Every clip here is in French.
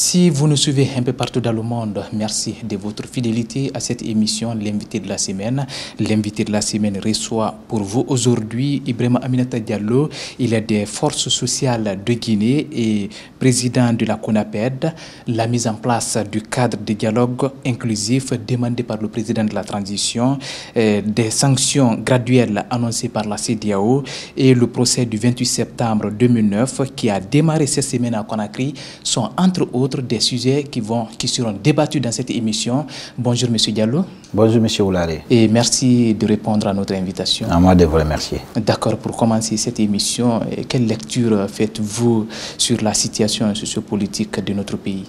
Si vous nous suivez un peu partout dans le monde, merci de votre fidélité à cette émission, l'invité de la semaine. L'invité de la semaine reçoit pour vous aujourd'hui Ibrahima Aminata Diallo. Il est des forces sociales de Guinée et président de la CONAPED. La mise en place du cadre de dialogue inclusif demandé par le président de la transition, des sanctions graduelles annoncées par la CEDEAO et le procès du 28 septembre 2009 qui a démarré cette semaine à Conakry sont entre autres des sujets qui seront débattus dans cette émission. Bonjour M. Diallo. Bonjour M. Oulare. Et merci de répondre à notre invitation. À moi de vous remercier. D'accord, pour commencer cette émission, quelle lecture faites-vous sur la situation sociopolitique de notre pays?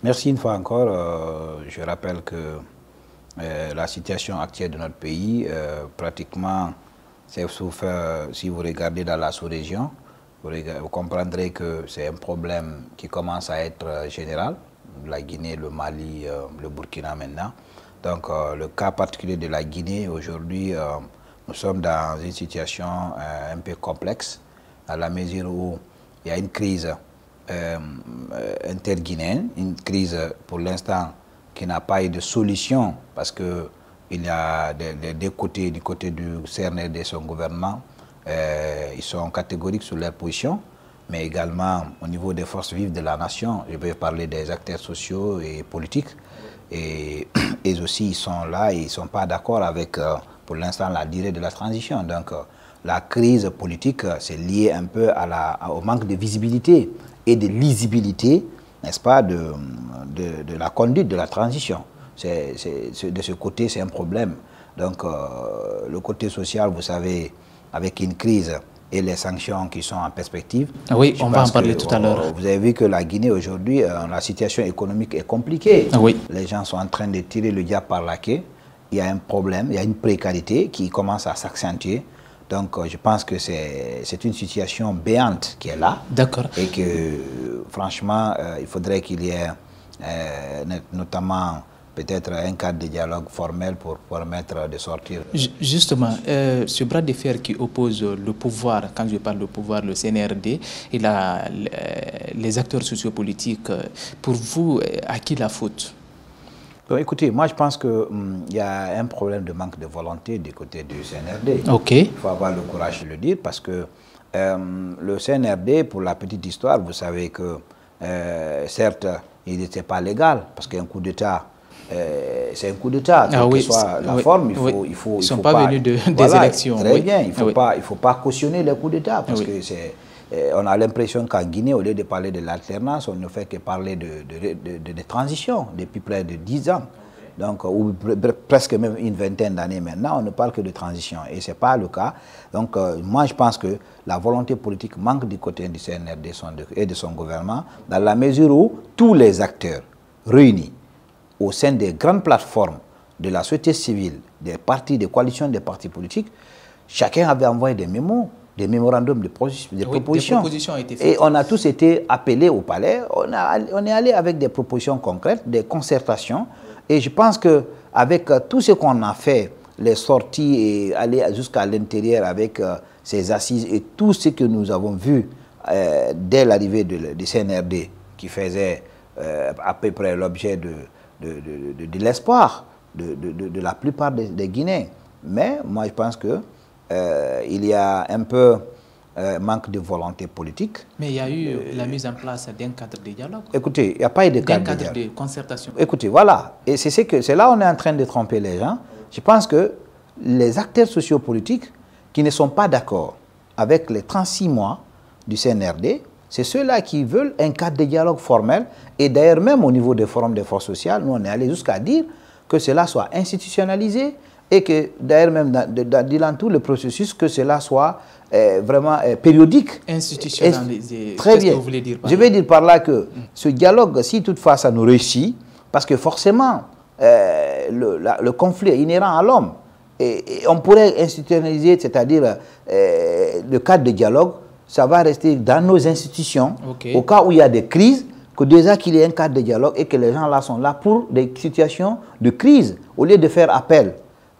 Merci une fois encore. Je rappelle que la situation actuelle de notre pays, pratiquement, si vous regardez dans la sous-région, vous comprendrez que c'est un problème qui commence à être général. La Guinée, le Mali, le Burkina maintenant. Donc le cas particulier de la Guinée, aujourd'hui, nous sommes dans une situation un peu complexe, à la mesure où il y a une crise interguinéenne, une crise pour l'instant qui n'a pas eu de solution, parce qu'il y a des deux côtés, du côté du CNRD et son gouvernement, ils sont catégoriques sur leur position, mais également au niveau des forces vives de la nation, je vais parler des acteurs sociaux et politiques, et aussi ils sont là et ils ne sont pas d'accord avec, pour l'instant, la durée de la transition. Donc la crise politique, c'est lié un peu au manque de visibilité et de lisibilité, n'est-ce pas, de la conduite de la transition. De ce côté, c'est un problème. Donc le côté social, vous savez, avec une crise et les sanctions qui sont en perspective. Oui, on va en parler tout à l'heure. Vous avez vu que la Guinée aujourd'hui, la situation économique est compliquée. Oui. Les gens sont en train de tirer le diable par la queue. Il y a un problème, il y a une précarité qui commence à s'accentuer. Donc je pense que c'est une situation béante qui est là. D'accord. Et que franchement, il faudrait qu'il y ait notamment peut-être un cadre de dialogue formel pour permettre de sortir. Justement, ce bras de fer qui oppose le pouvoir, quand je parle de pouvoir, le CNRD et les acteurs sociopolitiques, pour vous, à qui la faute? Donc, écoutez, moi je pense qu'il y a un problème de manque de volonté du côté du CNRD. Ok. Il faut avoir le courage de le dire parce que le CNRD, pour la petite histoire, vous savez que certes, il n'était pas légal parce qu'un coup d'État, c'est un coup d'État, quelle que soit la forme, il faut ils ne sont pas venus des élections. Très bien, il ne faut pas cautionner les coups d'État parce que on a l'impression qu'en Guinée, au lieu de parler de l'alternance, on ne fait que parler de transition depuis près de 10 ans. Donc, ou presque même une vingtaine d'années maintenant, on ne parle que de transition. Et ce n'est pas le cas. Donc, moi, je pense que la volonté politique manque du côté du CNRD et de son gouvernement, dans la mesure où tous les acteurs réunis au sein des grandes plateformes de la société civile, des partis, des coalitions, des partis politiques, chacun avait envoyé des mémos, des mémorandums de propositions. Des propositions ont été faites. Et on a tous été appelés au palais. On est allé avec des propositions concrètes, des concertations. Et je pense qu'avec tout ce qu'on a fait, les sorties et aller jusqu'à l'intérieur avec ces assises et tout ce que nous avons vu dès l'arrivée du CNRD, qui faisait à peu près l'objet de l'espoir de la plupart des Guinéens. Mais moi, je pense que il y a un peu manque de volonté politique. Mais il y a eu la mise en place d'un cadre de dialogue. Écoutez, il n'y a pas eu de cadre de concertation. Écoutez, voilà. Et c'est là où on est en train de tromper les gens. Je pense que les acteurs sociopolitiques qui ne sont pas d'accord avec les 36 mois du CNRD, c'est ceux-là qui veulent un cadre de dialogue formel. Et d'ailleurs, même au niveau des forums des forces sociales, nous, on est allé jusqu'à dire que cela soit institutionnalisé et que d'ailleurs, même dans tout le processus, que cela soit vraiment périodique. Institutionnalisé. Très bien. Que vous voulez dire par Je vais dire par là que ce dialogue, si toutefois ça nous réussit, parce que forcément, le conflit est inhérent à l'homme. Et on pourrait institutionnaliser, c'est-à-dire le cadre de dialogue, ça va rester dans nos institutions, au cas où il y a des crises, que déjà qu'il y ait un cadre de dialogue et que les gens là sont là pour des situations de crise, au lieu de faire appel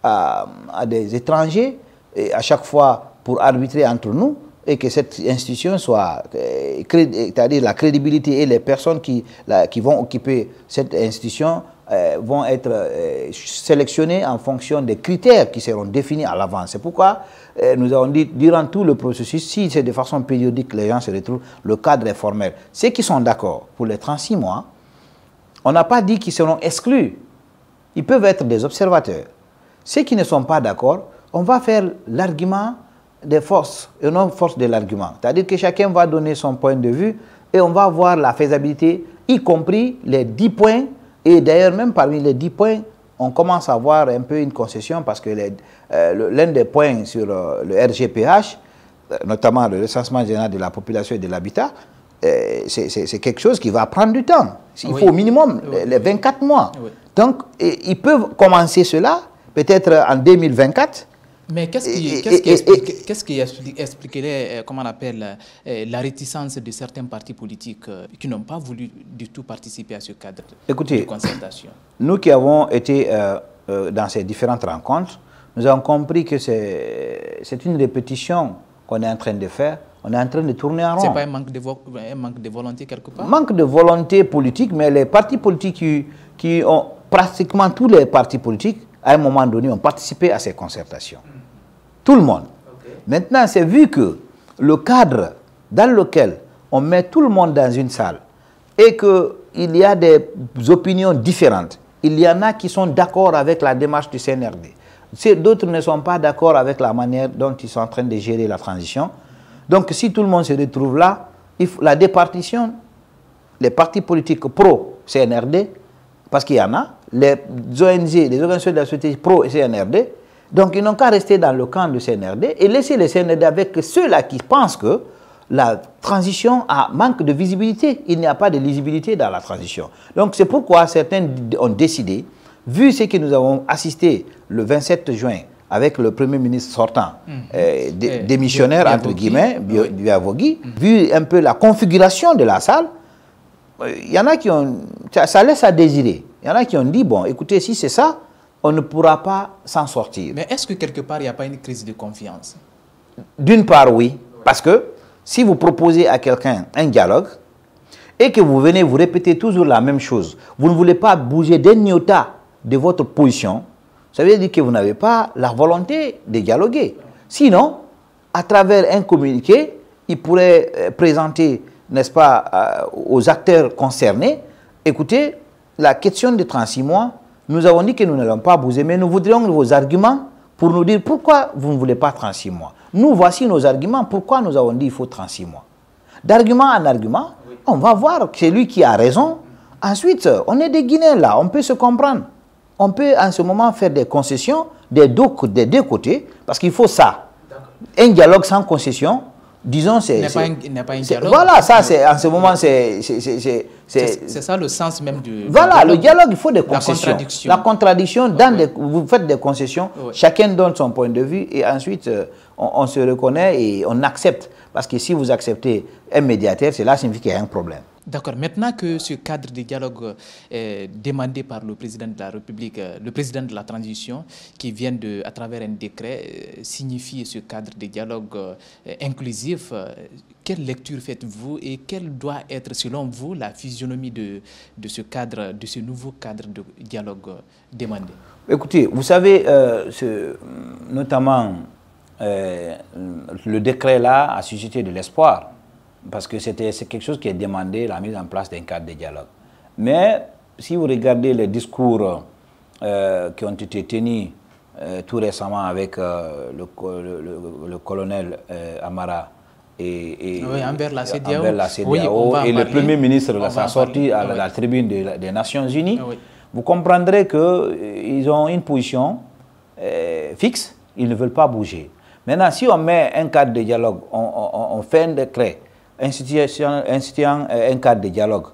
à des étrangers, et à chaque fois pour arbitrer entre nous, et que cette institution soit, c'est-à-dire la crédibilité et les personnes qui vont occuper cette institution vont être sélectionnées en fonction des critères qui seront définis à l'avance. C'est pourquoi nous avons dit, durant tout le processus, si c'est de façon périodique que les gens se retrouvent, le cadre est formel. Ceux qui sont d'accord pour les 36 mois, on n'a pas dit qu'ils seront exclus. Ils peuvent être des observateurs. Ceux qui ne sont pas d'accord, on va faire l'argument des forces et non force de l'argument. C'est-à-dire que chacun va donner son point de vue et on va voir la faisabilité, y compris les 10 points. Et d'ailleurs, même parmi les 10 points, on commence à voir un peu une concession parce que l'un des points sur le RGPH, notamment le recensement général de la population et de l'habitat, c'est quelque chose qui va prendre du temps. Il faut au minimum les 24 mois. Oui. Donc, ils peuvent commencer cela peut-être en 2024. Mais qu'est-ce qui expliquerait, comment on appelle, la réticence de certains partis politiques qui n'ont pas voulu du tout participer à ce cadre de concertation? Nous qui avons été dans ces différentes rencontres, nous avons compris que c'est une répétition qu'on est en train de faire. On est en train de tourner en rond. Ce n'est pas un manque de volonté quelque part? Manque de volonté politique, mais les partis politiques qui ont, pratiquement tous les partis politiques, à un moment donné, ont participé à ces concertations. Tout le monde. Okay. Maintenant, c'est vu que le cadre dans lequel on met tout le monde dans une salle et qu'il y a des opinions différentes, il y en a qui sont d'accord avec la démarche du CNRD. D'autres ne sont pas d'accord avec la manière dont ils sont en train de gérer la transition. Donc, si tout le monde se retrouve là, la départition, les partis politiques pro-CNRD, parce qu'il y en a, les ONG, les organisations de la société pro-CNRD, donc ils n'ont qu'à rester dans le camp du CNRD et laisser le CNRD avec ceux-là qui pensent que la transition manque de visibilité. Il n'y a pas de lisibilité dans la transition. Donc c'est pourquoi certains ont décidé, vu ce que nous avons assisté le 27 juin avec le Premier ministre sortant, démissionnaire, entre guillemets, Biavogui, vu un peu la configuration de la salle, il y en a qui ont... Ça laisse à désirer. Il y en a qui ont dit, bon, écoutez, si c'est ça, on ne pourra pas s'en sortir. Mais est-ce que quelque part, il n'y a pas une crise de confiance? D'une part, oui. Parce que si vous proposez à quelqu'un un dialogue et que vous venez vous répéter toujours la même chose, vous ne voulez pas bouger d'un iota de votre position, ça veut dire que vous n'avez pas la volonté de dialoguer. Sinon, à travers un communiqué, il pourrait présenter, n'est-ce pas, aux acteurs concernés, écoutez, la question de 36 mois, nous avons dit que nous n'allons pas bouger, mais nous voudrions vos arguments pour nous dire pourquoi vous ne voulez pas 36 mois. Nous, voici nos arguments, pourquoi nous avons dit qu'il faut 36 mois. D'argument en argument, on va voir que c'est lui qui a raison. Ensuite, on est des Guinéens là, on peut se comprendre. On peut en ce moment faire des concessions des deux côtés, parce qu'il faut ça. Un dialogue sans concession, disons, c'est... n'est pas un dialogue. Voilà, ça, en ce moment, c'est ça le sens même du... Voilà, le dialogue, il faut des concessions. La contradiction, vous faites des concessions, chacun donne son point de vue, et ensuite, on se reconnaît et on accepte. Parce que si vous acceptez un médiateur, cela signifie qu'il y a un problème. D'accord. Maintenant que ce cadre de dialogue est demandé par le président de la République, le président de la transition, qui vient à travers un décret, signifie ce cadre de dialogue inclusif, quelle lecture faites-vous et quelle doit être, selon vous, la physionomie de ce cadre, de ce nouveau cadre de dialogue demandé? Écoutez, vous savez, notamment le décret-là a suscité de l'espoir. Parce que c'est quelque chose qui est demandé, la mise en place d'un cadre de dialogue. Mais si vous regardez les discours qui ont été tenus tout récemment avec le colonel Amara et envers la CEDEAO, et le Premier ministre de sa sortie à la tribune des Nations Unies, vous comprendrez qu'ils ont une position fixe, ils ne veulent pas bouger. Maintenant, si on met un cadre de dialogue, on fait un décret instituant un cadre de dialogue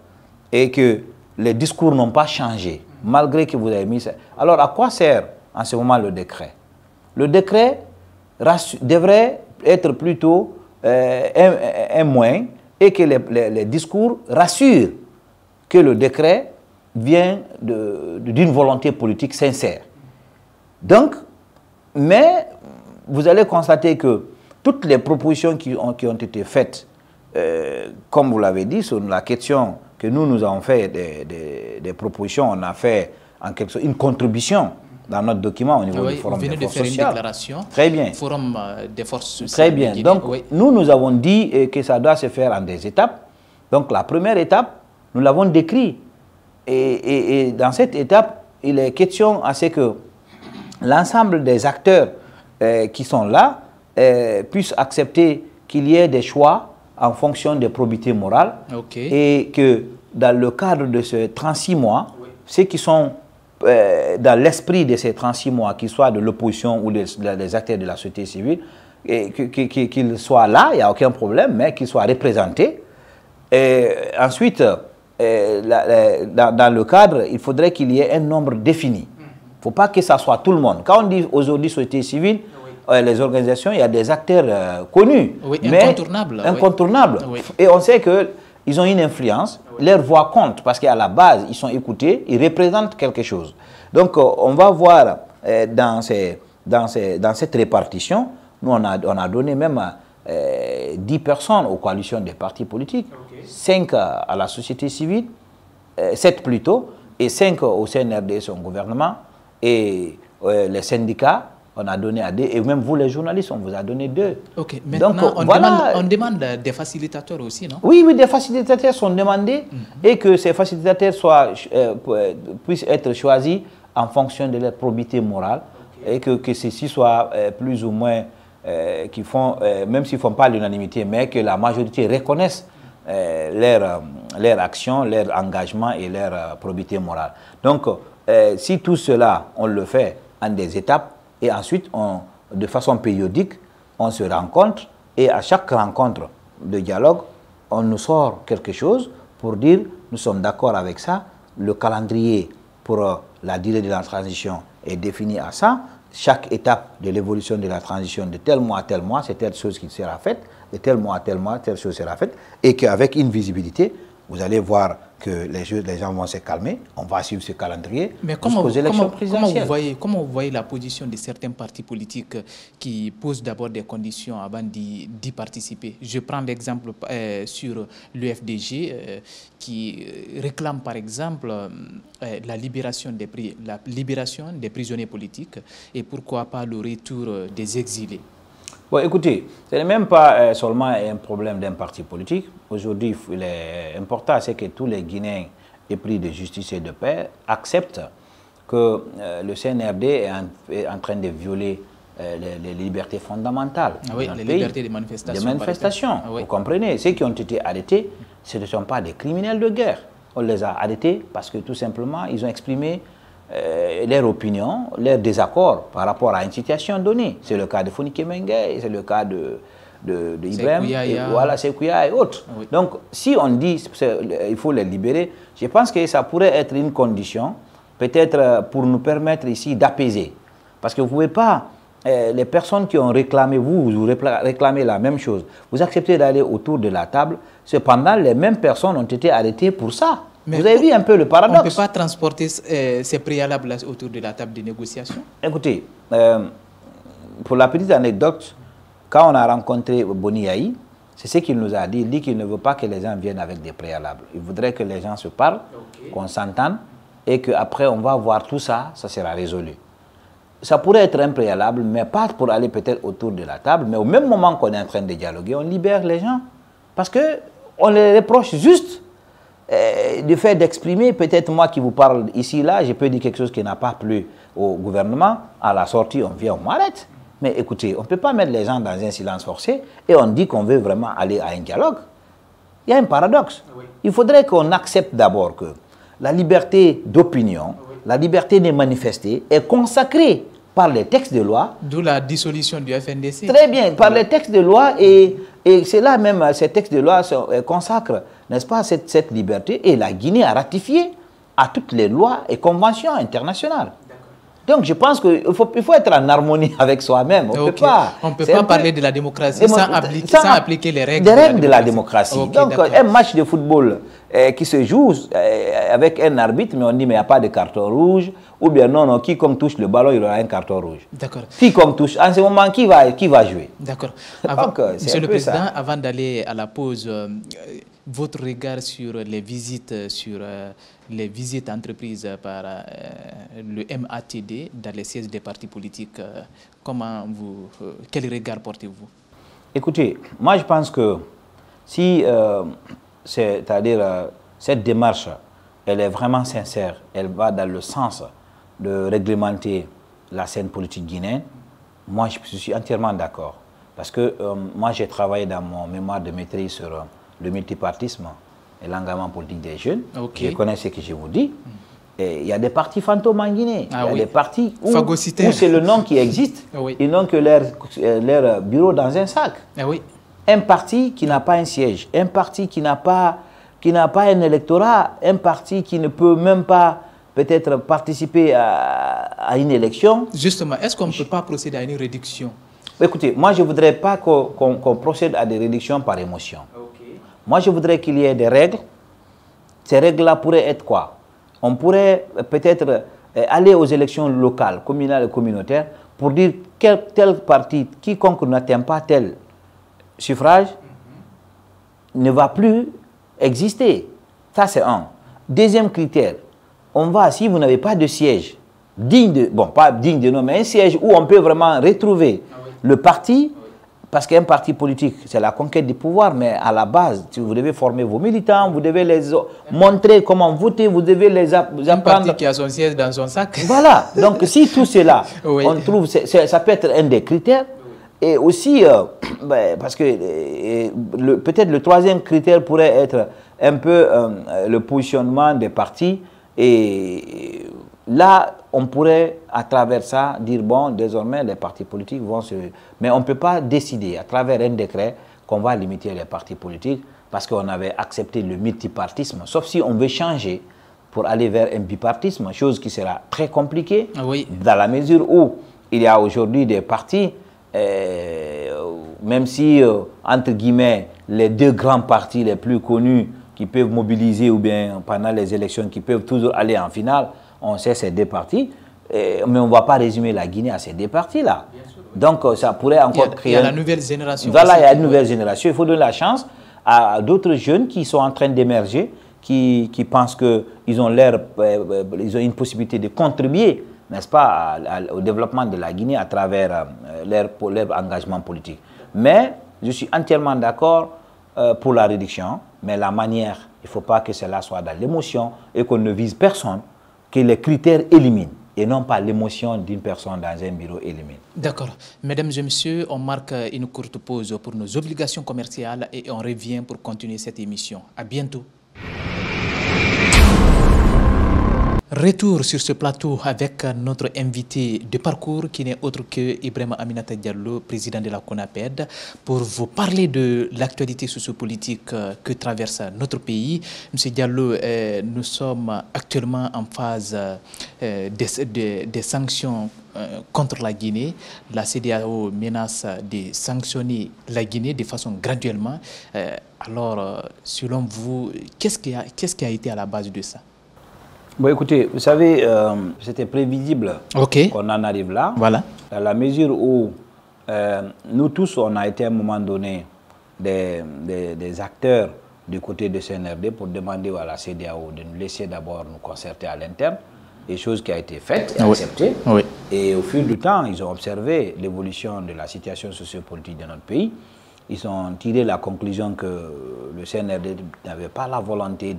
et que les discours n'ont pas changé, malgré que vous avez mis ça. Alors, à quoi sert en ce moment le décret? Le décret devrait être plutôt un moyen et que les discours rassurent que le décret vient d'une volonté politique sincère. Donc, mais vous allez constater que toutes les propositions qui ont été faites, comme vous l'avez dit, sur la question que nous avons fait des propositions, on a fait en quelque sorte une contribution dans notre document au niveau du Forum des forces sociales. Vous venez de faire une déclaration. Très bien. Forum des forces sociales. Très bien. Donc, nous avons dit que ça doit se faire en des étapes. Donc, la première étape, nous l'avons décrit. Et dans cette étape, il est question à ce que l'ensemble des acteurs qui sont là puissent accepter qu'il y ait des choix en fonction des probités morales. Et que dans le cadre de ces 36 mois, ceux qui sont dans l'esprit de ces 36 mois, qu'ils soient de l'opposition ou des acteurs de la société civile, qu'ils soient là, il n'y a aucun problème, mais qu'ils soient représentés. Et ensuite, dans le cadre, il faudrait qu'il y ait un nombre défini. Il ne faut pas que ça soit tout le monde. Quand on dit aujourd'hui société civile, les organisations, il y a des acteurs connus, mais incontournables. Et on sait qu'ils ont une influence, leur voix compte, parce qu'à la base, ils sont écoutés, ils représentent quelque chose. Donc, on va voir dans cette répartition, nous, on a donné même 10 personnes aux coalitions des partis politiques, 5 à la société civile, 7 plutôt, et 5 au CNRD et son gouvernement, et les syndicats, on a donné à 2, et même vous les journalistes, on vous a donné 2. Ok, maintenant donc, on demande des facilitateurs aussi, non? Oui, des facilitateurs sont demandés, et que ces facilitateurs puissent être choisis en fonction de leur probité morale, et que ceux-ci soient plus ou moins, qui font, même s'ils ne font pas l'unanimité, mais que la majorité reconnaisse leur action, leur engagement et leur probité morale. Donc, si tout cela, on le fait en des étapes, et ensuite, de façon périodique, on se rencontre, et à chaque rencontre de dialogue, on nous sort quelque chose pour dire, nous sommes d'accord avec ça, le calendrier pour la durée de la transition est défini à ça, chaque étape de l'évolution de la transition de tel mois à tel mois, c'est telle chose qui sera faite, de tel mois à tel mois, telle chose sera faite, et qu'avec une visibilité, vous allez voir que les gens vont se calmer, on va suivre ce calendrier. Mais comment vous voyez la position de certains partis politiques qui posent d'abord des conditions avant d'y participer? Je prends l'exemple sur l'UFDG qui réclame par exemple la libération des prisonniers politiques et pourquoi pas le retour des exilés. Bon, écoutez, ce n'est même pas seulement un problème d'un parti politique. Aujourd'hui, il est important, c'est que tous les Guinéens épris de justice et de paix acceptent que le CNRD est en train de violer les libertés fondamentales. Les libertés de manifestation. Vous comprenez, ceux qui ont été arrêtés, ce ne sont pas des criminels de guerre. On les a arrêtés parce que tout simplement, ils ont exprimé leur opinion, leur désaccord par rapport à une situation donnée. C'est le cas de Fonike Mengue, c'est le cas de Ibrahim, voilà, Sekouya et autres. Donc, si on dit qu'il faut les libérer, je pense que ça pourrait être une condition, peut-être pour nous permettre ici d'apaiser. Parce que vous ne pouvez pas, les personnes qui ont réclamé, vous réclamez la même chose, vous acceptez d'aller autour de la table, cependant, les mêmes personnes ont été arrêtées pour ça. Mais vous avez vu un peu le paradoxe. On ne peut pas transporter ces préalables autour de la table de négociation? Écoutez, pour la petite anecdote, quand on a rencontré Boni Yahi, c'est ce qu'il nous a dit. Il dit qu'il ne veut pas que les gens viennent avec des préalables. Il voudrait que les gens se parlent, qu'on s'entende, et qu'après on va voir tout ça, ça sera résolu. Ça pourrait être un préalable, mais pas pour aller peut-être autour de la table, mais au même moment qu'on est en train de dialoguer, on libère les gens. Parce qu'on les reproche juste du fait d'exprimer, peut-être moi qui vous parle ici, là, je peux dire quelque chose qui n'a pas plu au gouvernement, à la sortie, on vient, on m'arrête. Mais écoutez, on ne peut pas mettre les gens dans un silence forcé et on dit qu'on veut vraiment aller à un dialogue. Il y a un paradoxe. Il faudrait qu'on accepte d'abord que la liberté d'opinion, la liberté de manifester est consacrée par les textes de loi. D'où la dissolution du FNDC. Très bien, par les textes de loi et c'est là même, ces textes de loi consacrent, n'est-ce pas, cette liberté et la Guinée a ratifié à toutes les lois et conventions internationales. Donc je pense qu'il faut être en harmonie avec soi-même. On peut pas parler de la démocratie sans appliquer les règles, de la démocratie. Okay, donc un match de football qui se joue avec un arbitre, mais on dit mais il n'y a pas de carton rouge, ou bien non, quiconque touche le ballon, il aura un carton rouge. D'accord. Quiconque touche, en ce moment, qui va jouer? D'accord. Monsieur le Président, avant d'aller à la pause, votre regard sur les visites, entreprises par le MATD dans les sièges des partis politiques, quel regard portez-vous? Écoutez, moi je pense que si c'est-à-dire cette démarche, elle est vraiment sincère, elle va dans le sens de réglementer la scène politique guinéenne, moi je suis entièrement d'accord. Parce que moi j'ai travaillé dans mon mémoire de maîtrise sur le multipartisme et l'engagement politique des jeunes. Okay. Je connais ce que je vous dis. Il y a des partis fantômes en Guinée. Il y a des partis où c'est le nom qui existe. Ils n'ont que leur bureau dans un sac. Un parti qui n'a pas un siège, un parti qui n'a pas un électorat, un parti qui ne peut même pas peut-être participer à une élection. Justement, est-ce qu'on ne peut pas procéder à une réduction? Écoutez, moi je ne voudrais pas qu'on procède à des réductions par émotion. Moi je voudrais qu'il y ait des règles. Ces règles-là pourraient être quoi? On pourrait peut-être aller aux élections locales, communales et communautaires pour dire tel parti, quiconque n'atteint pas tel suffrage, ne va plus exister. Ça c'est un. Deuxième critère, si vous n'avez pas de siège digne de, bon pas digne de nom, mais un siège où on peut vraiment retrouver le parti, parce qu'un parti politique, c'est la conquête du pouvoir, mais à la base, vous devez former vos militants, vous devez les montrer comment voter, vous devez les apprendre. Un parti qui a son siège dans son sac. Voilà, donc si tout cela, on trouve, ça peut être un des critères. Et aussi, parce que peut-être le troisième critère pourrait être un peu le positionnement des partis. Et là, on pourrait, à travers ça, dire, bon, désormais, les partis politiques vont se... Mais on ne peut pas décider, à travers un décret, qu'on va limiter les partis politiques, parce qu'on avait accepté le multipartisme, sauf si on veut changer pour aller vers un bipartisme, chose qui sera très compliquée, dans la mesure où il y a aujourd'hui des partis, même si, entre guillemets, les deux grands partis les plus connus qui peuvent mobiliser, ou bien pendant les élections, qui peuvent toujours aller en finale, on sait ces deux partis, mais on ne va pas résumer la Guinée à ces deux partis-là. Donc ça pourrait encore créer... Il y a la nouvelle génération. Voilà, il y a une nouvelle génération. Il faut donner la chance à d'autres jeunes qui sont en train d'émerger, qui pensent qu'ils ont une possibilité de contribuer, n'est-ce pas, au développement de la Guinée à travers leur engagement politique. Mais je suis entièrement d'accord pour la réduction, mais la manière, il ne faut pas que cela soit dans l'émotion et qu'on ne vise personne, que les critères éliminent et non pas l'émotion d'une personne dans un bureau élimine. D'accord. Mesdames et messieurs, on marque une courte pause pour nos obligations commerciales et on revient pour continuer cette émission. À bientôt. Retour sur ce plateau avec notre invité de parcours qui n'est autre que Ibrahima Aminata Diallo, président de la CONAPED, pour vous parler de l'actualité sociopolitique que traverse notre pays. Monsieur Diallo, nous sommes actuellement en phase des sanctions contre la Guinée. La CEDEAO menace de sanctionner la Guinée de façon graduellement. Alors, selon vous, qu'est-ce qui a été à la base de ça? Bon, écoutez, vous savez, c'était prévisible qu'on en arrive là. Voilà. Dans la mesure où nous tous, on a été à un moment donné des acteurs du côté de CNRD pour demander à la CEDEAO de nous laisser d'abord nous concerter à l'interne, des choses qui ont été faites et acceptées. Et au fil du temps, ils ont observé l'évolution de la situation sociopolitique de notre pays. Ils ont tiré la conclusion que le CNRD n'avait pas la volonté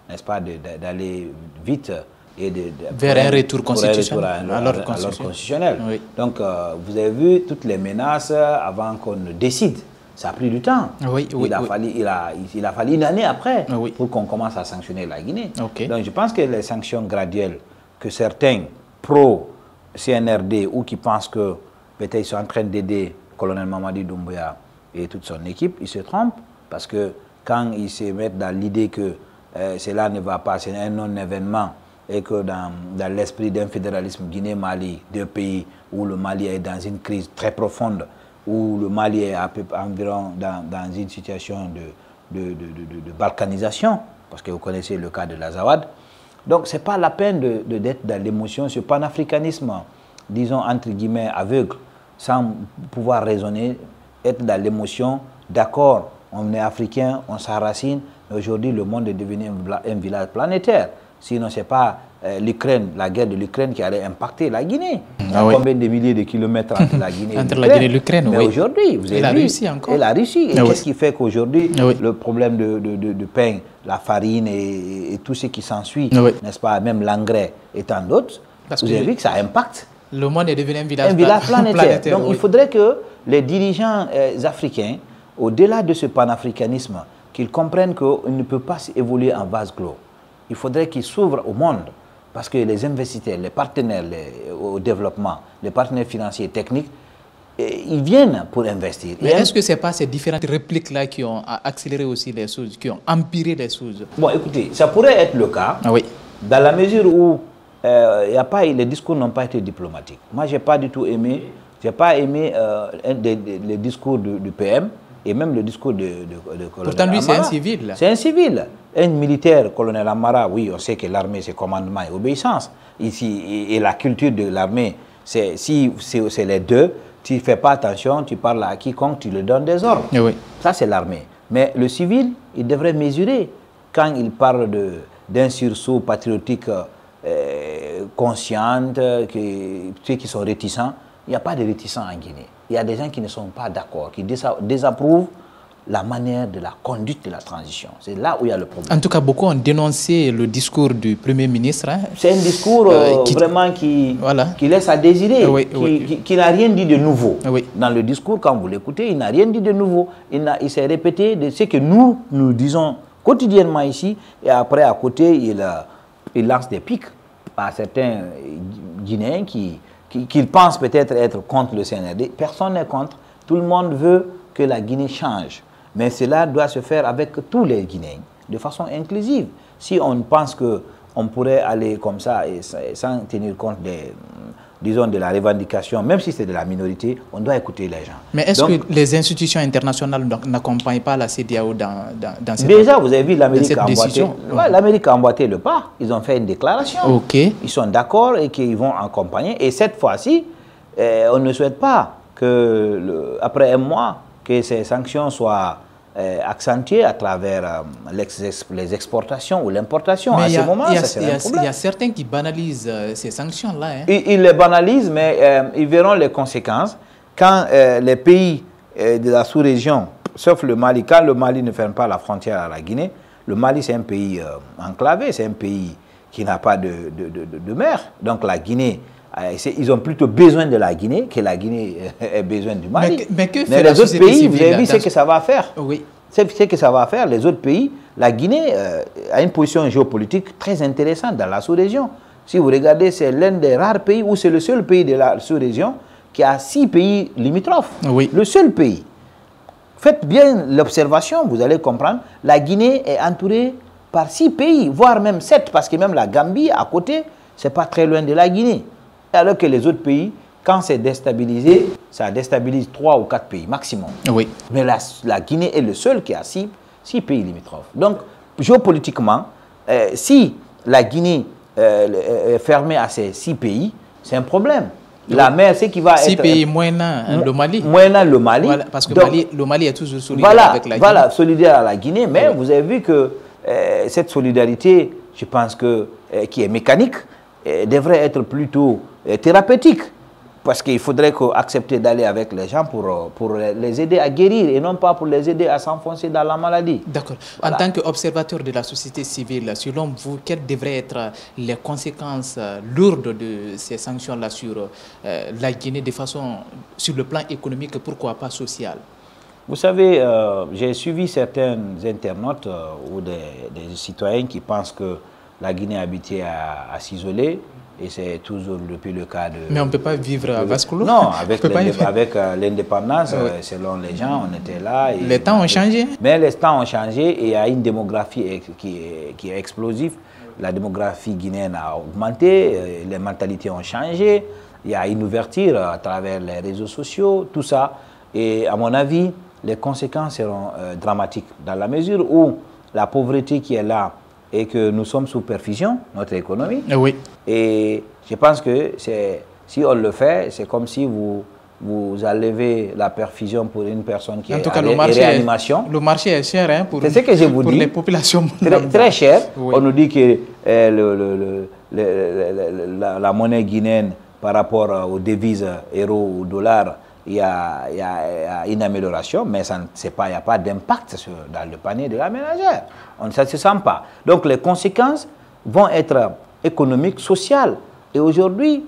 n'est-ce pas, d'aller vite et vers un retour constitutionnel. À l'ordre constitutionnel. Donc, vous avez vu toutes les menaces avant qu'on ne décide. Ça a pris du temps. Il a fallu une année après pour qu'on commence à sanctionner la Guinée. Donc, je pense que les sanctions graduelles que certains pro-CNRD ou qui pensent que peut-être ils sont en train d'aider le colonel Mamadi Doumbouya et toute son équipe, ils se trompent parce que quand ils se mettent dans l'idée que cela ne va pas, c'est un non-événement et que dans l'esprit d'un fédéralisme Guinée-Mali, deux pays où le Mali est dans une crise très profonde, où le Mali est environ dans une situation de balkanisation, parce que vous connaissez le cas de l'Azawad. Donc ce n'est pas la peine d'être dans l'émotion, ce panafricanisme, disons entre guillemets aveugle, sans pouvoir raisonner, être dans l'émotion, d'accord, on est africain, on s'enracine, mais aujourd'hui le monde est devenu un village planétaire. Sinon, ce n'est pas l'Ukraine, la guerre de l'Ukraine qui allait impacter la Guinée. Combien de milliers de kilomètres entre la Guinée et l'Ukraine. Mais aujourd'hui, vous avez vu, Russie encore. Et la Russie. Et qu'est-ce qui fait qu'aujourd'hui, le problème de pain, la farine et tout ce qui s'ensuit, n'est-ce pas, même l'engrais et tant d'autres, vous avez vu que ça impacte. Le monde est devenu un village planétaire. Donc il faudrait que les dirigeants africains, au-delà de ce panafricanisme, qu'ils comprennent qu'on ne peut pas évoluer en vase clos. Il faudrait qu'ils s'ouvrent au monde, parce que les investisseurs, les partenaires au développement, les partenaires financiers et techniques, ils viennent pour investir. Mais est-ce que ce n'est pas ces différentes répliques-là qui ont accéléré aussi les choses, qui ont empiré les choses? Bon, écoutez, ça pourrait être le cas, dans la mesure où les discours n'ont pas été diplomatiques. Moi, je n'ai pas du tout aimé, les discours du PM, et même le discours de colonel Pourtant, lui, c'est un civil. C'est un civil. Un militaire, colonel Amara, oui, on sait que l'armée, c'est commandement et obéissance. Ici, et la culture de l'armée, c'est les deux. Tu ne fais pas attention, tu parles à quiconque, tu lui donnes des ordres. Ça, c'est l'armée. Mais le civil, il devrait mesurer. Quand il parle d'un sursaut patriotique conscient, ceux qui sont réticents, il n'y a pas de réticents en Guinée. Il y a des gens qui ne sont pas d'accord, qui désapprouvent la manière de la conduite de la transition. C'est là où il y a le problème. En tout cas, beaucoup ont dénoncé le discours du Premier ministre. C'est un discours vraiment qui laisse à désirer, qui n'a rien dit de nouveau. Dans le discours, quand vous l'écoutez, il n'a rien dit de nouveau. Il s'est répété de ce que nous disons quotidiennement ici, et après, à côté, il lance des pics à certains Guinéens qui pensent peut-être être contre le CNRD. Personne n'est contre. Tout le monde veut que la Guinée change. Mais cela doit se faire avec tous les Guinéens, de façon inclusive. Si on pense qu'on pourrait aller comme ça et sans tenir compte de la revendication, même si c'est de la minorité, on doit écouter les gens. Mais est-ce que les institutions internationales n'accompagnent pas la CEDEAO dans cette Déjà, vous avez vu l'Amérique a emboîté. L'Amérique a emboîté le pas. Ils ont fait une déclaration. Ils sont d'accord et qu'ils vont accompagner. Et cette fois-ci, on ne souhaite pas que, après un mois, que ces sanctions soient accentuées à travers les exportations ou l'importation. À ce moment, ça c'est un problème. Il y a certains qui banalisent ces sanctions-là. Ils les banalisent, mais ils verront les conséquences quand les pays de la sous-région, sauf le Mali, quand le Mali ne ferme pas la frontière à la Guinée, le Mali c'est un pays enclavé, c'est un pays qui n'a pas de mer. Donc la Guinée, ils ont plutôt besoin de la Guinée que la Guinée ait besoin du Mali. Mais les autres pays, vous avez vu ce que ça va faire. C'est ce que ça va faire. Les autres pays, la Guinée a une position géopolitique très intéressante dans la sous-région. Si vous regardez, c'est l'un des rares pays, ou c'est le seul pays de la sous-région qui a 6 pays limitrophes. Le seul pays. Faites bien l'observation, vous allez comprendre. La Guinée est entourée par 6 pays, voire même 7, parce que même la Gambie, à côté, ce n'est pas très loin de la Guinée. Alors que les autres pays, quand c'est déstabilisé, ça déstabilise 3 ou 4 pays maximum. Mais la Guinée est le seul qui a 6 pays limitrophes. Donc, géopolitiquement, si la Guinée est fermée à ces 6 pays, c'est un problème. La mer, c'est qui va être... 6 pays moyennant le Mali. Moyennant le Mali. Parce que le Mali est toujours solidaire avec la Guinée. Voilà, solidaire à la Guinée. Mais vous avez vu que cette solidarité, je pense que qui est mécanique, devrait être plutôt thérapeutique, parce qu'il faudrait accepter d'aller avec les gens pour les aider à guérir et non pas pour les aider à s'enfoncer dans la maladie. D'accord. En tant qu'observateur de la société civile, selon vous, quelles devraient être les conséquences lourdes de ces sanctions-là sur la Guinée de façon, sur le plan économique, pourquoi pas social? Vous savez, j'ai suivi certains internautes ou des citoyens qui pensent que la Guinée est habituée à s'isoler, et c'est toujours depuis le cas de... Mais on ne peut pas vivre à vase clos. Non, avec l'indépendance, selon les gens, on était là. Les temps ont changé. Mais les temps ont changé et il y a une démographie qui est explosive. la démographie guinéenne a augmenté, les mentalités ont changé, il y a une ouverture à travers les réseaux sociaux, tout ça. Et à mon avis, les conséquences seront dramatiques dans la mesure où la pauvreté qui est là et que nous sommes sous perfusion, notre économie. Oui. Et je pense que si on le fait, c'est comme si vous enlevez la perfusion pour une personne qui est en réanimation. Le marché est cher hein, pour, ce que je vous pour dis, les populations. Très cher. Oui. On nous dit que la monnaie guinéenne par rapport aux devises euro ou dollars, il y a une amélioration, mais il n'y a pas d'impact dans le panier de la ménagère. Ça ne se sent pas. Donc les conséquences vont être économiques, sociales. Et aujourd'hui,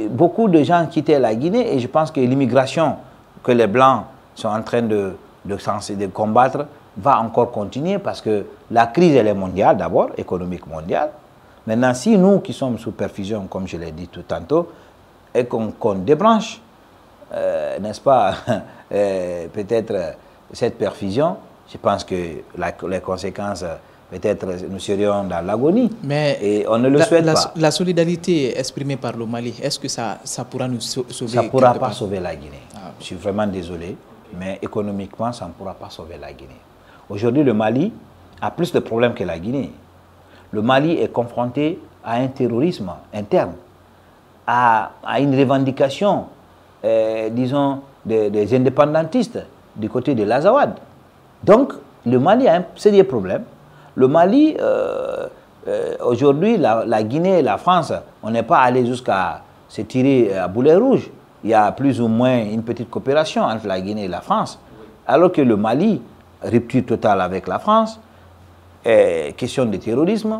beaucoup de gens quittaient la Guinée et je pense que l'immigration que les Blancs sont en train de combattre va encore continuer parce que la crise elle est mondiale d'abord, économique mondiale. Maintenant, si nous qui sommes sous perfusion, comme je l'ai dit tout tantôt, et qu'on débranche, n'est-ce pas, peut-être cette perfusion, je pense que les conséquences, peut-être nous serions dans l'agonie. Et on ne le souhaite pas. La solidarité exprimée par le Mali, est-ce que ça pourra nous sauver? Ça ne pourra pas sauver la Guinée. Je suis vraiment désolé, mais économiquement, ça ne pourra pas sauver la Guinée. Aujourd'hui, le Mali a plus de problèmes que la Guinée. Le Mali est confronté à un terrorisme interne, à une revendication, disons, des indépendantistes du côté de l'Azawad. Donc, le Mali a un sérieux problème. Le Mali, aujourd'hui, la Guinée et la France, on n'est pas allé jusqu'à se tirer à boulet rouge. Il y a plus ou moins une petite coopération entre la Guinée et la France. Alors que le Mali, rupture totale avec la France, question de terrorisme.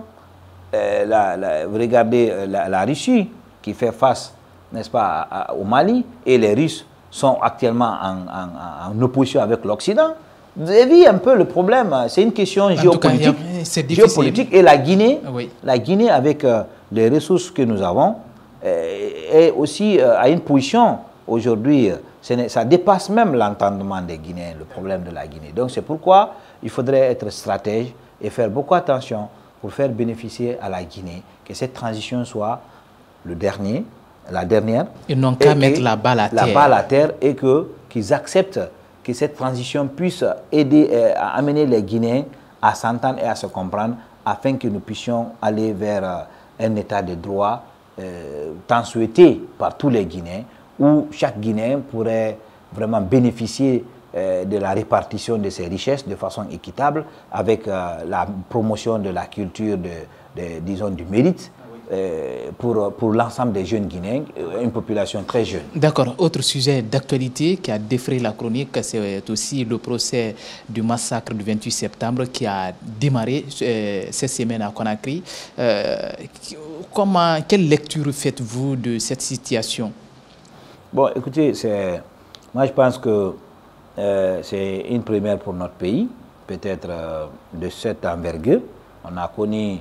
Vous regardez la Russie qui fait face, n'est-ce pas, au Mali, et les Russes sont actuellement en opposition avec l'Occident. Vous avez vu un peu le problème, c'est une question géopolitique. Et la Guinée, avec les ressources que nous avons, est aussi à une position aujourd'hui, ça dépasse même l'entendement des Guinéens, le problème de la Guinée. Donc c'est pourquoi il faudrait être stratège et faire beaucoup attention pour faire bénéficier à la Guinée que cette transition soit la dernière. Ils n'ont qu'à mettre la balle à terre. La balle à terre et qu'ils acceptent que cette transition puisse aider à amener les Guinéens à s'entendre et à se comprendre afin que nous puissions aller vers un état de droit tant souhaité par tous les Guinéens où chaque Guinéen pourrait vraiment bénéficier de la répartition de ses richesses de façon équitable avec la promotion de la culture, disons, du mérite pour l'ensemble des jeunes Guinéens, une population très jeune. D'accord. Autre sujet d'actualité qui a défrayé la chronique, c'est aussi le procès du massacre du 28 septembre qui a démarré cette semaine à Conakry. Quelle lecture faites-vous de cette situation? Bon, écoutez, moi je pense que c'est une première pour notre pays, peut-être de cette envergure. On a connu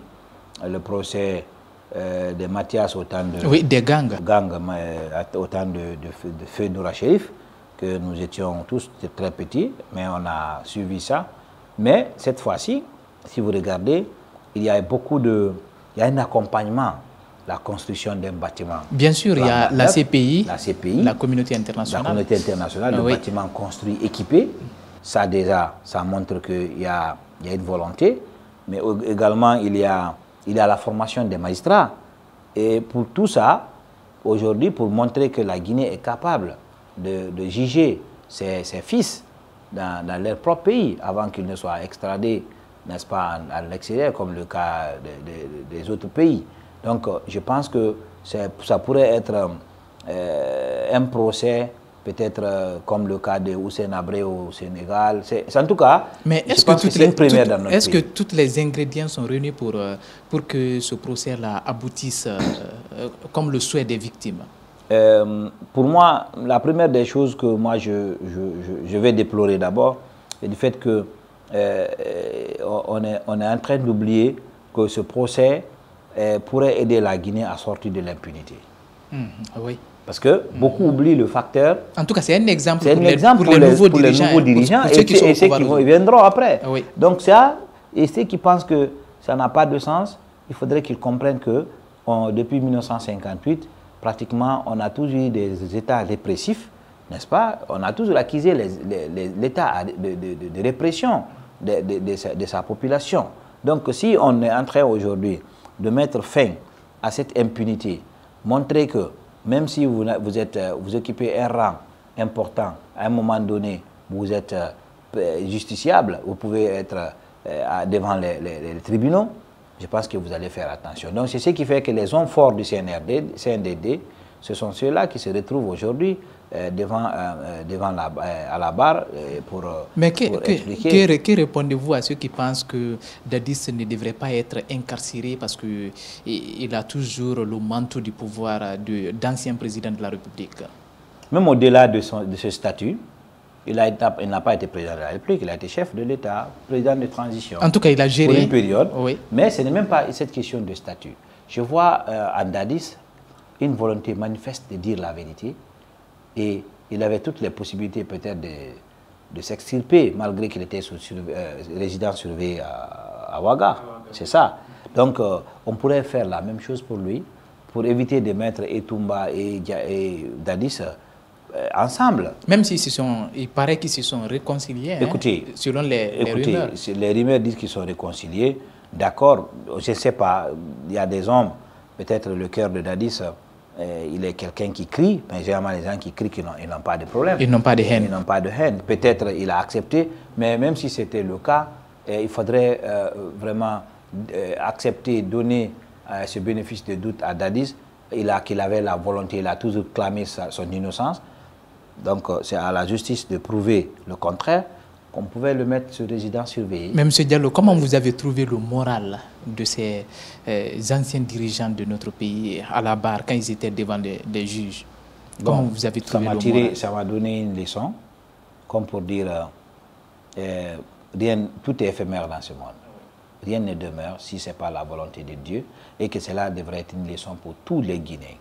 le procès de Mathias au temps de... Oui, des gangs. Au temps de Feu Noura Chérif, que nous étions tous très petits, mais on a suivi ça. Mais cette fois-ci, si vous regardez, il y a un accompagnement, la construction d'un bâtiment. Bien sûr, il y a la CPI, la communauté internationale. Le bâtiment construit, équipé. Ça déjà, ça montre qu'il y a une volonté. Mais également, il y a la formation des magistrats. Et pour tout ça, aujourd'hui, pour montrer que la Guinée est capable de juger ses fils dans leur propre pays avant qu'ils ne soient extradés, n'est-ce pas, à l'extérieur, comme le cas des autres pays. Donc, je pense que ça pourrait être un procès, peut-être comme le cas de Housssein Habré au Sénégal. En tout cas, mais est-ce que tous les ingrédients sont réunis pour que ce procès-là aboutisse comme le souhait des victimes? Pour moi, la première des choses que moi je vais déplorer d'abord, c'est du fait que on est en train d'oublier que ce procès pourrait aider la Guinée à sortir de l'impunité. Oui. Parce que beaucoup oublient le facteur. En tout cas, c'est un exemple pour les nouveaux dirigeants et ceux qui viendront après. Oui. Donc ça, et ceux qui pensent que ça n'a pas de sens, il faudrait qu'ils comprennent que depuis 1958, pratiquement, on a toujours eu des États répressifs, n'est-ce pas? On a toujours accusé l'État de répression de sa population. Donc, si on est en train aujourd'hui de mettre fin à cette impunité, montrer que même si vous occupez un rang important, à un moment donné, vous êtes justiciable, vous pouvez être devant les tribunaux, je pense que vous allez faire attention. Donc c'est ce qui fait que les hommes forts du CNDD, ce sont ceux-là qui se retrouvent aujourd'hui à la barre pour expliquer. Que répondez-vous à ceux qui pensent que Dadis ne devrait pas être incarcéré parce qu'il a toujours le manteau du pouvoir d'ancien président de la République? Même au-delà de ce statut, il n'a pas été président de la République, il a été chef de l'État, président de transition. En tout cas, il a géré pour une période. Oui. Mais ce n'est même pas cette question de statut. Je vois en Dadis une volonté manifeste de dire la vérité. Et il avait toutes les possibilités peut-être de s'extirper, malgré qu'il était résident surveillé à Ouaga. C'est ça. Donc, on pourrait faire la même chose pour lui, pour éviter de mettre Etumba et Dadis ensemble. Même il paraît qu'ils se sont réconciliés, écoutez, selon les rumeurs. Les rumeurs disent qu'ils sont réconciliés. D'accord, je ne sais pas, il y a des hommes, peut-être le cœur de Dadis, il est quelqu'un qui crie, mais généralement les gens qui crient qu'ils n'ont pas de problème. Ils n'ont pas de haine. Ils n'ont pas de haine. Peut-être il a accepté, mais même si c'était le cas, il faudrait vraiment accepter, donner ce bénéfice de doute à Dadis, qu'il avait la volonté, il a toujours clamé son innocence. Donc c'est à la justice de prouver le contraire qu'on pouvait le mettre sur résidence surveillée. Mais M. Diallo, comment vous avez trouvé le moral de ces anciens dirigeants de notre pays à la barre quand ils étaient devant des juges? Comment vous avez trouvé le moral? Ça m'a donné une leçon, comme pour dire, tout est éphémère dans ce monde. Rien ne demeure si ce n'est pas la volonté de Dieu, et que cela devrait être une leçon pour tous les Guinéens,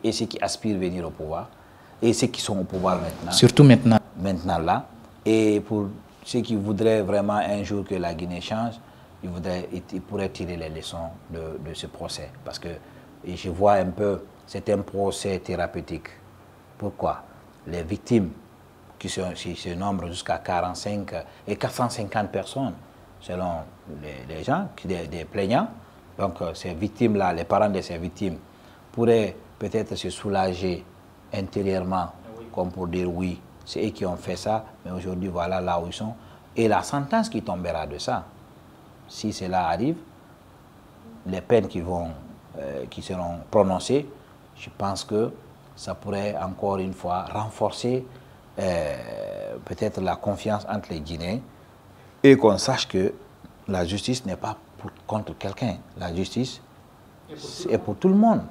et ceux qui aspirent à venir au pouvoir, et ceux qui sont au pouvoir maintenant. Surtout maintenant. Maintenant là. Et pour ceux qui voudraient vraiment un jour que la Guinée change, ils pourraient tirer les leçons de ce procès. Parce que je vois un peu, c'est un procès thérapeutique. Pourquoi? Les victimes, qui se nombrent jusqu'à 45 et 450 personnes, selon les gens, des plaignants. Donc ces victimes-là, les parents de ces victimes, pourraient peut-être se soulager intérieurement, comme pour dire oui, c'est eux qui ont fait ça, mais aujourd'hui voilà là où ils sont. Et la sentence qui tombera de ça, si cela arrive, les peines qui seront prononcées, je pense que ça pourrait encore une fois renforcer peut-être la confiance entre les Guinéens, et qu'on sache que la justice n'est pas contre quelqu'un. La justice est pour tout le monde.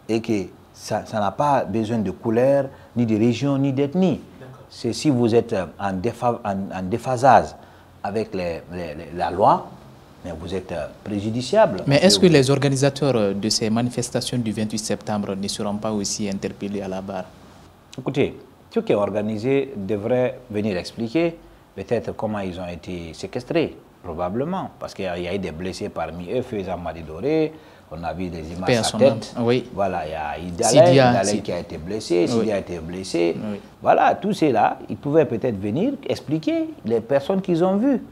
Et que ça n'a pas besoin de couleur, ni de région, ni d'ethnie. C'est si vous êtes en déphasage avec la loi, mais vous êtes préjudiciable. Mais est-ce que les organisateurs de ces manifestations du 28 septembre ne seront pas aussi interpellés à la barre? Écoutez, ceux qui ont organisé devraient venir expliquer peut-être comment ils ont été séquestrés, probablement, parce qu'il y a eu des blessés parmi eux, faisant Madidoré, on a vu des images à sa tête. Oui. Voilà, il y a Idalé qui a été blessé, Sidia a été blessé. Oui. Voilà, tous ces-là, ils pouvaient peut-être venir expliquer les personnes qu'ils ont vues,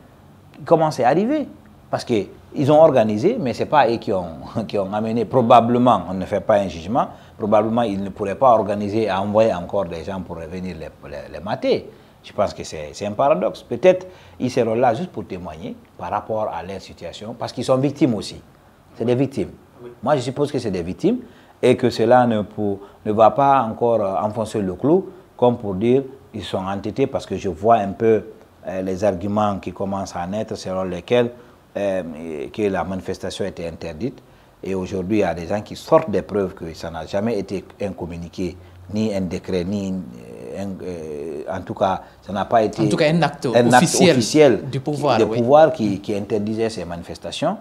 comment c'est arrivé. Parce qu'ils ont organisé, mais ce n'est pas eux qui ont amené. Probablement, on ne fait pas un jugement, probablement ils ne pourraient pas organiser et envoyer encore des gens pour venir les mater. Je pense que c'est un paradoxe. Peut-être ils seront là juste pour témoigner par rapport à leur situation, parce qu'ils sont victimes aussi. C'est des victimes. Oui. Moi, je suppose que c'est des victimes et que cela ne va pas encore enfoncer le clou, comme pour dire ils sont entêtés, parce que je vois un peu les arguments qui commencent à naître selon lesquels que la manifestation était interdite. Et aujourd'hui, il y a des gens qui sortent des preuves que ça n'a jamais été un communiqué, ni un décret, ni en tout cas, ça n'a pas été un acte officiel du pouvoir, qui interdisait ces manifestations.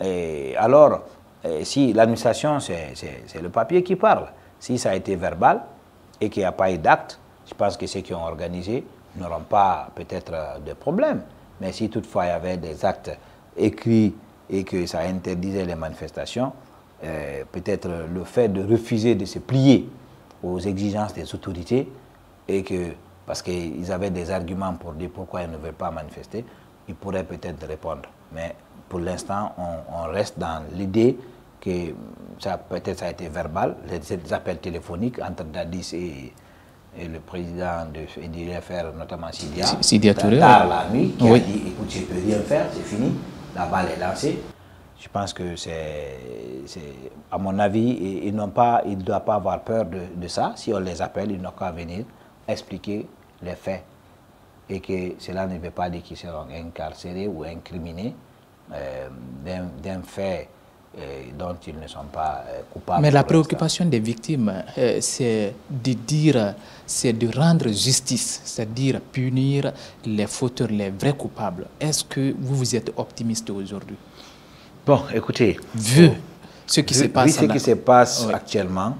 Et alors, si l'administration, c'est le papier qui parle. Si ça a été verbal et qu'il n'y a pas eu d'acte, je pense que ceux qui ont organisé n'auront pas peut-être de problème. Mais si toutefois il y avait des actes écrits et que ça interdisait les manifestations, peut-être le fait de refuser de se plier aux exigences des autorités, et que, parce qu'ils avaient des arguments pour dire pourquoi ils ne veulent pas manifester, ils pourraient peut-être répondre. Mais pour l'instant, on reste dans l'idée que peut-être ça a été verbal, les appels téléphoniques entre Dadis et le président de l'UFR, notamment Sidia Touré, tard la nuit, qui a dit écoute, je ne peux rien faire, c'est fini, la balle est lancée. Je pense que à mon avis, ils ne doivent pas avoir peur de ça. Si on les appelle, ils n'ont qu'à venir expliquer les faits. Et que cela ne veut pas dire qu'ils seront incarcérés ou incriminés d'un fait dont ils ne sont pas coupables. Mais la préoccupation des victimes, c'est de rendre justice, c'est-à-dire punir les fauteurs, les vrais coupables. Est-ce que vous êtes optimiste aujourd'hui? Bon, écoutez, vu ce qui se passe, actuellement,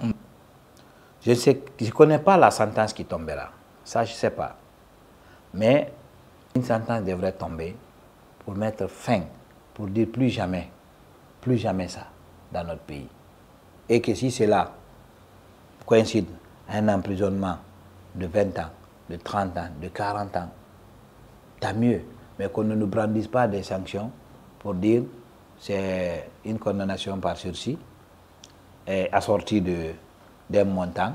je ne connais pas la sentence qui tombera. Ça, je ne sais pas. Mais une sentence devrait tomber pour mettre fin, pour dire plus jamais ça dans notre pays. Et que si cela coïncide à un emprisonnement de 20 ans, de 30 ans, de 40 ans, tant mieux. Mais qu'on ne nous brandisse pas des sanctions pour dire c'est une condamnation par sursis assortie d'un montant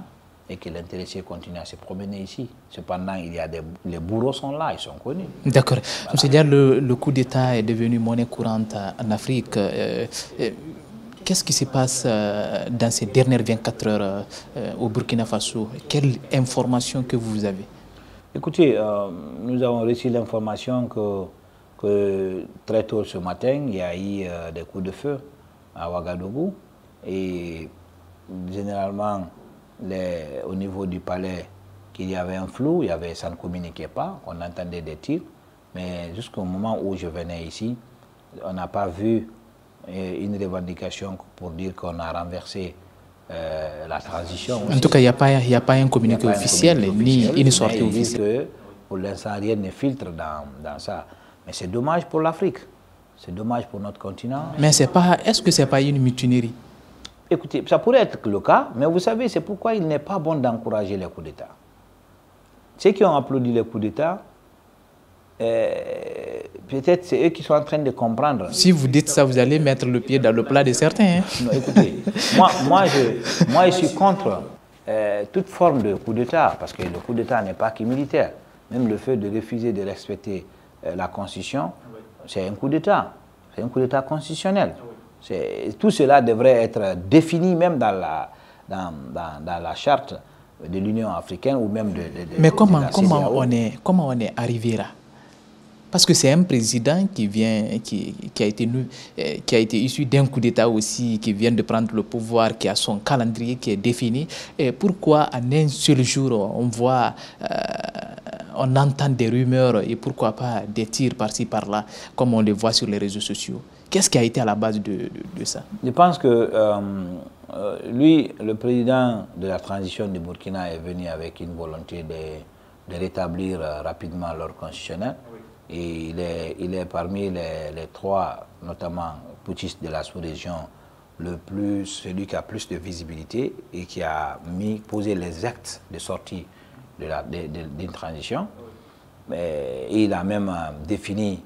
et que l'intéressé continue à se promener ici. Cependant, les bourreaux sont là, ils sont connus. D'accord. Voilà. Monsieur Dia, le coup d'État est devenu monnaie courante en Afrique. Qu'est-ce qui se passe dans ces dernières 24 heures au Burkina Faso? Quelle information que vous avez? Écoutez, nous avons reçu l'information que très tôt ce matin, il y a eu des coups de feu à Ouagadougou. Et généralement, au niveau du palais, qu'il y avait un flou, ça ne communiquait pas, on entendait des tirs. Mais jusqu'au moment où je venais ici, on n'a pas vu une revendication pour dire qu'on a renversé la transition. En tout cas, il n'y a pas un communiqué officiel, ni une sortie officielle. Pour l'instant, rien ne filtre dans ça. Mais c'est dommage pour l'Afrique. C'est dommage pour notre continent. Mais est-ce que ce n'est pas une mutinerie? Écoutez, ça pourrait être le cas, mais vous savez, c'est pourquoi il n'est pas bon d'encourager les coups d'État. Ceux qui ont applaudi les coups d'État, peut-être c'est eux qui sont en train de comprendre. Si vous dites ça, vous allez mettre le pied dans le plat de certains. Hein? Non, écoutez, moi, je suis contre toute forme de coup d'État, parce que le coup d'État n'est pas que militaire. Même le fait de refuser de respecter la Constitution, c'est un coup d'État. C'est un coup d'État constitutionnel. Tout cela devrait être défini même dans la charte de l'Union africaine ou même de Mais comment on est arrivé là? Parce que c'est un président qui a été issu d'un coup d'État aussi, qui vient de prendre le pouvoir, qui a son calendrier qui est défini. Et pourquoi en un seul jour on entend des rumeurs et pourquoi pas des tirs par-ci par-là, comme on les voit sur les réseaux sociaux? Qu'est-ce qui a été à la base de ça? Je pense que lui, le président de la transition du Burkina, est venu avec une volonté de rétablir rapidement l'ordre constitutionnel. Et il est parmi les trois, notamment putschistes de la sous-région, celui qui a plus de visibilité et qui a posé les actes de sortie d'une transition. Et il a même défini,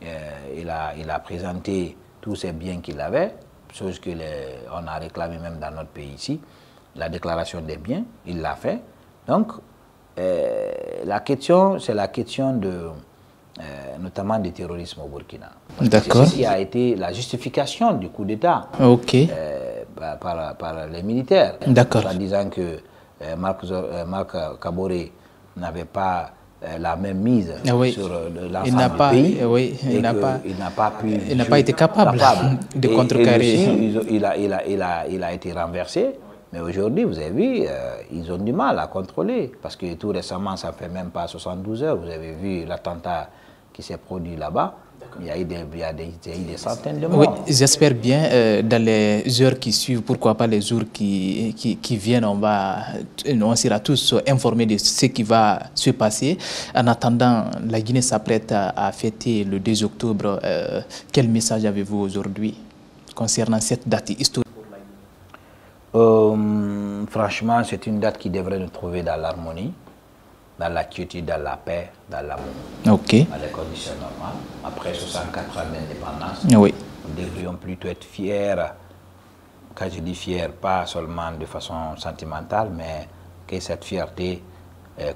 il a présenté tous ces biens qu'il avait, chose qu'on a réclamé même dans notre pays ici, la déclaration des biens, il l'a fait. Donc, la question, c'est la question notamment du terrorisme au Burkina. D'accord. C'est ce qui a été la justification du coup d'État par les militaires. D'accord. En disant que Marc Kaboré n'avait pas la même mise sur l'ensemble du pays. Il n'a pas été capable de contrecarrer. Il a été renversé. Mais aujourd'hui, vous avez vu, ils ont du mal à contrôler. Parce que tout récemment, ça ne fait même pas 72 heures, vous avez vu l'attentat qui s'est produit là-bas. Il y a eu des centaines de morts. Oui, j'espère bien dans les heures qui suivent, pourquoi pas les jours qui viennent, on sera tous informés de ce qui va se passer. En attendant, la Guinée s'apprête à fêter le 2 octobre. Quel message avez-vous aujourd'hui concernant cette date historique? Franchement, c'est une date qui devrait nous trouver dans l'harmonie, dans la quiétude, dans la paix, dans l'amour. Ok. Dans les conditions normales. Après 64 ans d'indépendance, oui. nous devrions plutôt être fiers. Quand je dis fiers, pas seulement de façon sentimentale, mais que cette fierté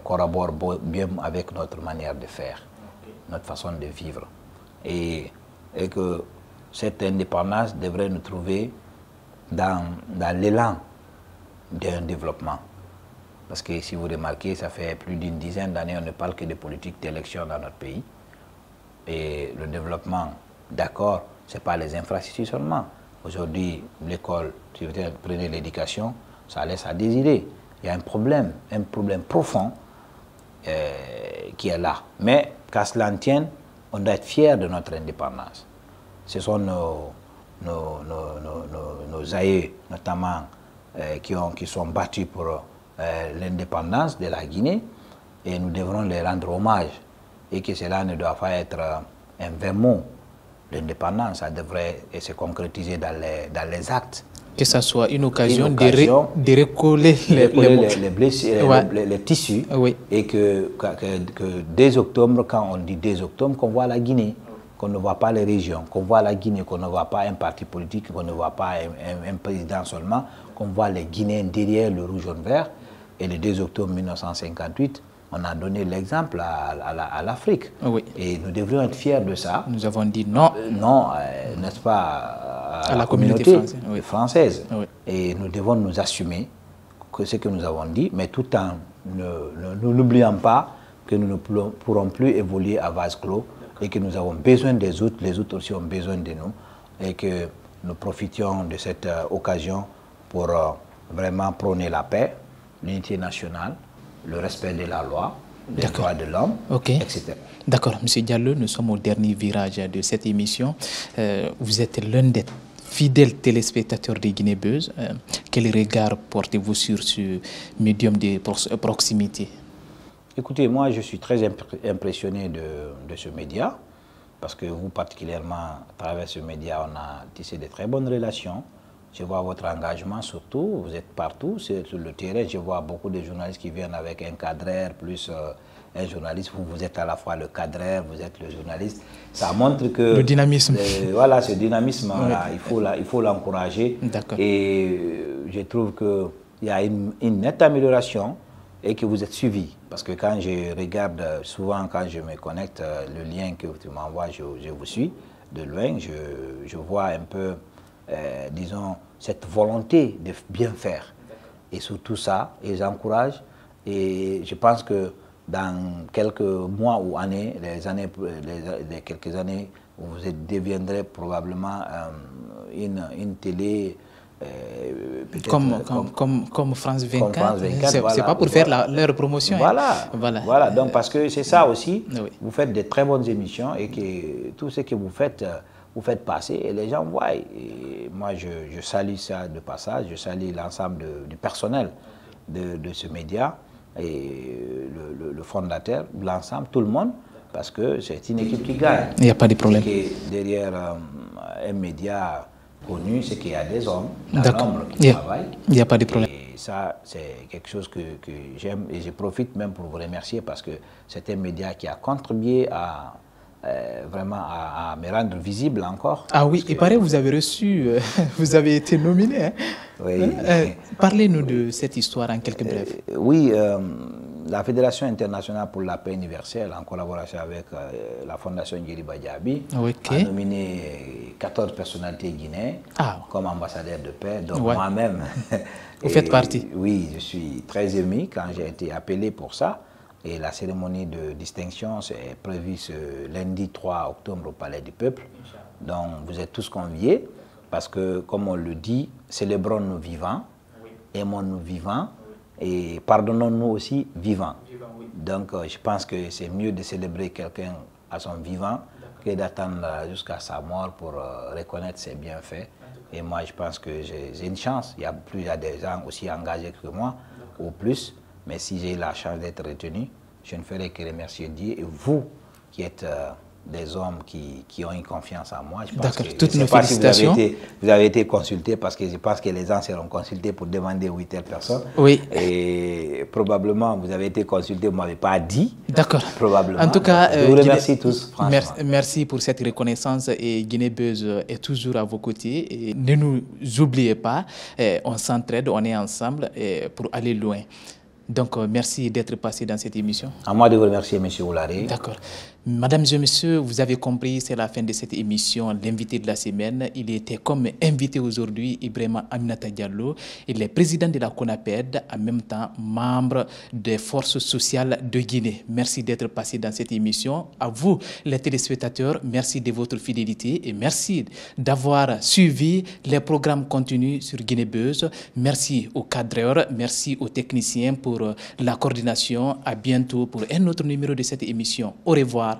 collabore bien avec notre manière de faire, notre façon de vivre. Et que cette indépendance devrait nous trouver dans l'élan d'un développement. Parce que si vous remarquez, ça fait plus d'une dizaine d'années, on ne parle que de politique d'élection dans notre pays. Et le développement, d'accord, ce n'est pas les infrastructures seulement. Aujourd'hui, l'école, si vous prenez l'éducation, ça laisse à désirer. Il y a un problème profond qui est là. Mais qu'à cela en tienne, on doit être fiers de notre indépendance. Ce sont nos aïeux, notamment, qui sont battus pour l'indépendance de la Guinée, et nous devrons les rendre hommage. Et que cela ne doit pas être un vain mot. L'indépendance, ça devrait se concrétiser dans les actes. Que ça soit une occasion de recoller les tissus, oui. Et que dès octobre, quand on dit dès octobre, qu'on voit la Guinée, qu'on ne voit pas les régions, qu'on voit la Guinée, qu'on ne voit pas un parti politique, qu'on ne voit pas un président seulement, qu'on voit les Guinéens derrière le rouge, jaune, vert. Et le 2 octobre 1958, on a donné l'exemple à l'Afrique. Oui. Et nous devrions être fiers de ça. Nous avons dit non. Non, n'est-ce pas, à la communauté française. Oui. Et nous devons nous assumer que ce que nous avons dit, mais tout en n'oubliant pas que nous ne pourrons plus évoluer à vase clos et que nous avons besoin des autres, les autres aussi ont besoin de nous, et que nous profitions de cette occasion pour vraiment prôner la paix, l'unité nationale, le respect de la loi, des droits de l'homme, etc. D'accord, M. Diallo, nous sommes au dernier virage de cette émission. Vous êtes l'un des fidèles téléspectateurs de Guinée Buzz. Quel regard portez-vous sur ce médium de proximité? Écoutez, moi je suis très impressionné de ce média, parce que vous particulièrement, à travers ce média, on a tissé de très bonnes relations. Je vois votre engagement surtout, vous êtes partout, sur le terrain. Je vois beaucoup de journalistes qui viennent avec un cadreur plus un journaliste. Vous êtes à la fois le cadreur, vous êtes le journaliste. Ça montre que... Le dynamisme. Voilà, ce dynamisme-là, il faut l'encourager. Et je trouve qu'il y a une nette amélioration et que vous êtes suivi. Parce que quand je regarde, souvent quand je me connecte, le lien que tu m'envoies, je vous suis de loin, je vois un peu... disons, cette volonté de bien faire. Et surtout ça, et j'encourage. Et je pense que dans quelques mois ou années, quelques années, vous deviendrez probablement une télé... comme France 24. C'est pas pour faire leur promotion. Voilà. Donc, parce que c'est ça aussi, vous faites de très bonnes émissions et que tout ce que vous faites passer et les gens voient. Et moi, je salue ça de passage, je salue l'ensemble du personnel de ce média et le fondateur, l'ensemble, tout le monde, parce que c'est une équipe qui gagne. Il n'y a pas de problème. Et derrière un média connu, c'est qu'il y a des hommes dans l'ombre qui travaillent. Il n'y a pas de problème. Et ça, c'est quelque chose que j'aime et je profite même pour vous remercier parce que c'est un média qui a contribué à vraiment à me rendre visible encore. Ah oui, il paraît que vous avez reçu, vous avez été nominé. Hein? Oui. Parlez-nous de cette histoire en quelques brefs. Oui, la Fédération internationale pour la paix universelle, en collaboration avec la Fondation Djeriba Diaby, a nominé 14 personnalités guinéennes comme ambassadeurs de paix, donc moi-même. Vous faites partie? Oui, je suis très ému quand j'ai été appelé pour ça. Et la cérémonie de distinction est prévue ce lundi 3 octobre au Palais du Peuple. Donc vous êtes tous conviés parce que, comme on le dit, célébrons-nous vivants, aimons-nous vivants et pardonnons-nous aussi vivants. Donc je pense que c'est mieux de célébrer quelqu'un à son vivant que d'attendre jusqu'à sa mort pour reconnaître ses bienfaits. Et moi, je pense que j'ai une chance. Il y a des gens aussi engagés que moi, ou plus. Mais si j'ai eu la chance d'être retenu, je ne ferai que remercier Dieu. Et vous, qui êtes des hommes qui ont une confiance en moi, je pense que toutes nos félicitations. Si vous avez été consulté, parce que je pense que les gens seront consultés pour demander où est telle personne. Oui. Et probablement, vous avez été consulté, vous ne m'avez pas dit. D'accord. Probablement. En tout cas, je vous remercie tous, franchement. Merci pour cette reconnaissance. Et Guinée Buzz est toujours à vos côtés. Et ne nous oubliez pas, on s'entraide, on est ensemble pour aller loin. Donc, merci d'être passé dans cette émission. À moi de vous remercier, M. Oularé. D'accord. Mesdames et messieurs, vous avez compris, c'est la fin de cette émission, l'invité de la semaine. Il était comme invité aujourd'hui Ibrahima Aminata Diallo. Il est président de la CONAPED, en même temps membre des forces sociales de Guinée. Merci d'être passé dans cette émission. À vous, les téléspectateurs, merci de votre fidélité et merci d'avoir suivi les programmes continus sur Guinée Buzz. Merci aux cadreurs, merci aux techniciens pour la coordination. À bientôt pour un autre numéro de cette émission. Au revoir.